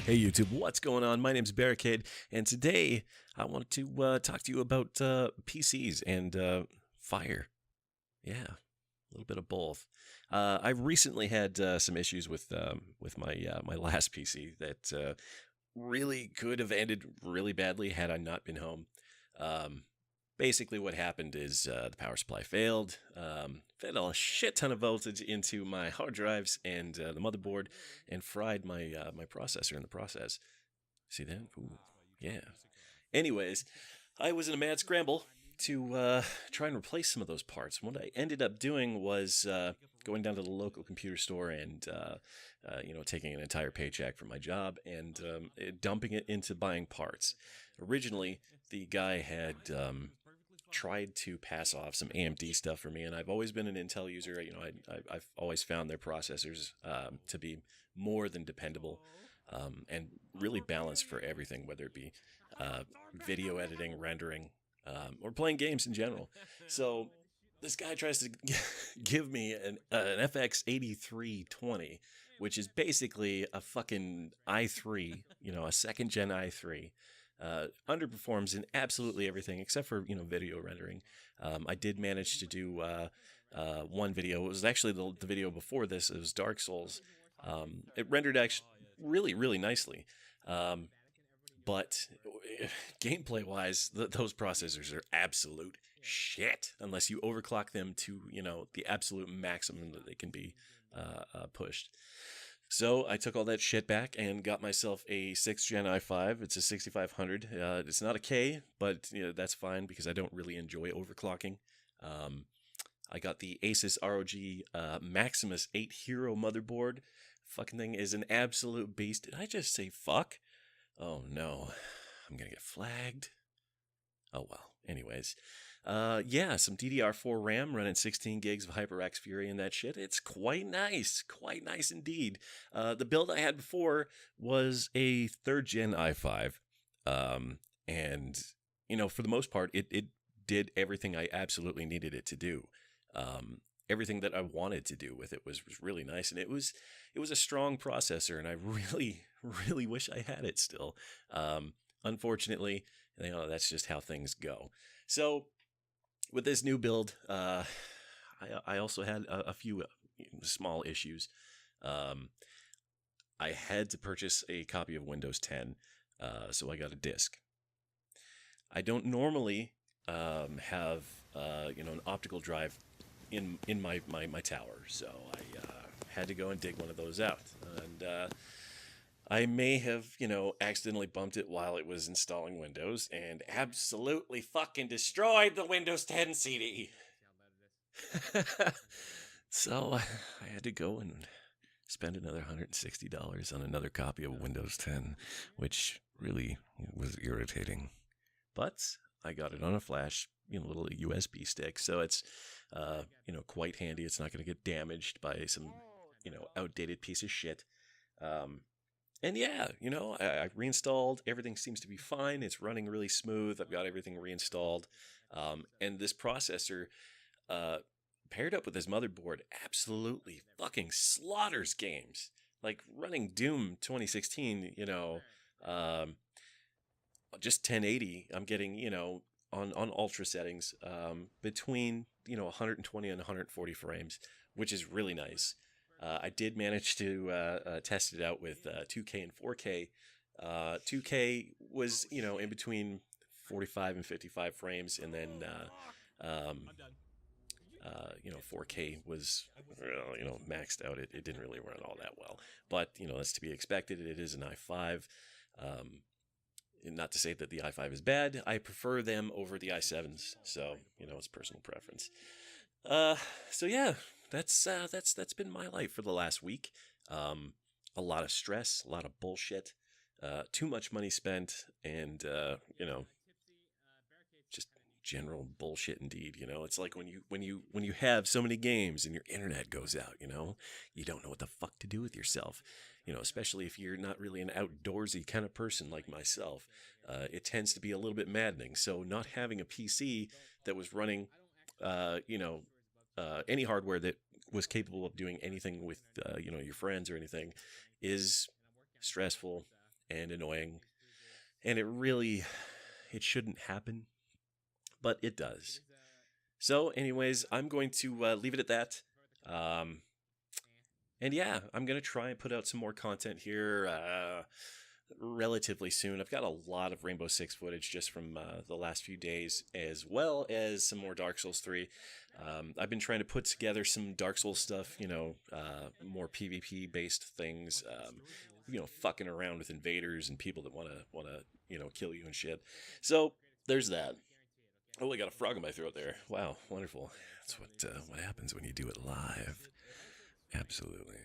Hey YouTube, what's going on? My name's Barricade, and today I want to talk to you about PCs and fire. Yeah, a little bit of both. I recently had some issues with my last PC that really could have ended really badly had I not been home. Um, Basically, what happened is the power supply failed, fed a shit ton of voltage into my hard drives and the motherboard, and fried my processor in the process. See that? Ooh, yeah. Anyways, I was in a mad scramble to try and replace some of those parts. What I ended up doing was going down to the local computer store and taking an entire paycheck from my job and dumping it into buying parts. Originally, the guy had tried to pass off some AMD stuff for me, and I've always been an Intel user. I've always found their processors to be more than dependable and really balanced for everything, whether it be video editing, rendering, or playing games in general. So this guy tries to give me an FX 8320, which is basically a fucking i3, a second gen i3. Underperforms in absolutely everything except for video rendering. I did manage to do one video. It was actually the video before this. It was Dark Souls. It rendered actually really nicely, but gameplay wise, those processors are absolute shit unless you overclock them to the absolute maximum that they can be pushed. So I took all that shit back and got myself a 6th gen i5. It's a 6500. It's not a K, but that's fine because I don't really enjoy overclocking. I got the ASUS ROG Maximus 8 Hero motherboard. Fucking thing is an absolute beast. Did I just say fuck? Oh no, I'm gonna get flagged. Oh well. Anyways, yeah, some DDR4 RAM running 16 gigs of HyperX Fury and that shit. It's quite nice indeed. The build I had before was a 3rd gen i5, and for the most part, it did everything I absolutely needed it to do. Everything that I wanted to do with it was really nice, and it was a strong processor, and I really wish I had it still. Unfortunately, that's just how things go. So with this new build, I also had a few small issues. I had to purchase a copy of Windows 10, so I got a disk. I don't normally have an optical drive in my tower, so I had to go and dig one of those out, and I may have accidentally bumped it while it was installing Windows and absolutely fucking destroyed the Windows 10 CD. So I had to go and spend another $160 on another copy of Windows 10, which really was irritating. But I got it on a flash, little USB stick, so it's quite handy. It's not going to get damaged by some outdated piece of shit. And yeah, I reinstalled. Everything seems to be fine. It's running really smooth. I've got everything reinstalled. And this processor, paired up with this motherboard, absolutely fucking slaughters games. Like running Doom 2016, just 1080, I'm getting, on ultra settings, between, 120 and 140 frames, which is really nice. I did manage to test it out with 2K and 4K. 2K was, in between 45 and 55 frames, and then, 4K was, maxed out. It didn't really run all that well, but that's to be expected. It is an i5. Not to say that the i5 is bad. I prefer them over the i7s, so it's personal preference. So yeah, that's been my life for the last week. A lot of stress, a lot of bullshit, too much money spent, and just general bullshit indeed. It's like when you have so many games and your internet goes out, you don't know what the fuck to do with yourself. Especially if you're not really an outdoorsy kind of person like myself. It tends to be a little bit maddening. So not having a PC that was running, any hardware that was capable of doing anything with, your friends or anything is stressful, and annoying, and it shouldn't happen, but it does. So, anyways, I'm going to leave it at that. Um, and yeah, I'm going to try and put out some more content here relatively soon. I've got a lot of Rainbow Six footage just from the last few days, as well as some more Dark Souls 3. I've been trying to put together some Dark Souls stuff, more PvP based things. Fucking around with invaders and people that wanna kill you and shit. So there's that. Oh, I got a frog in my throat there. Wow, wonderful. That's what happens when you do it live. Absolutely.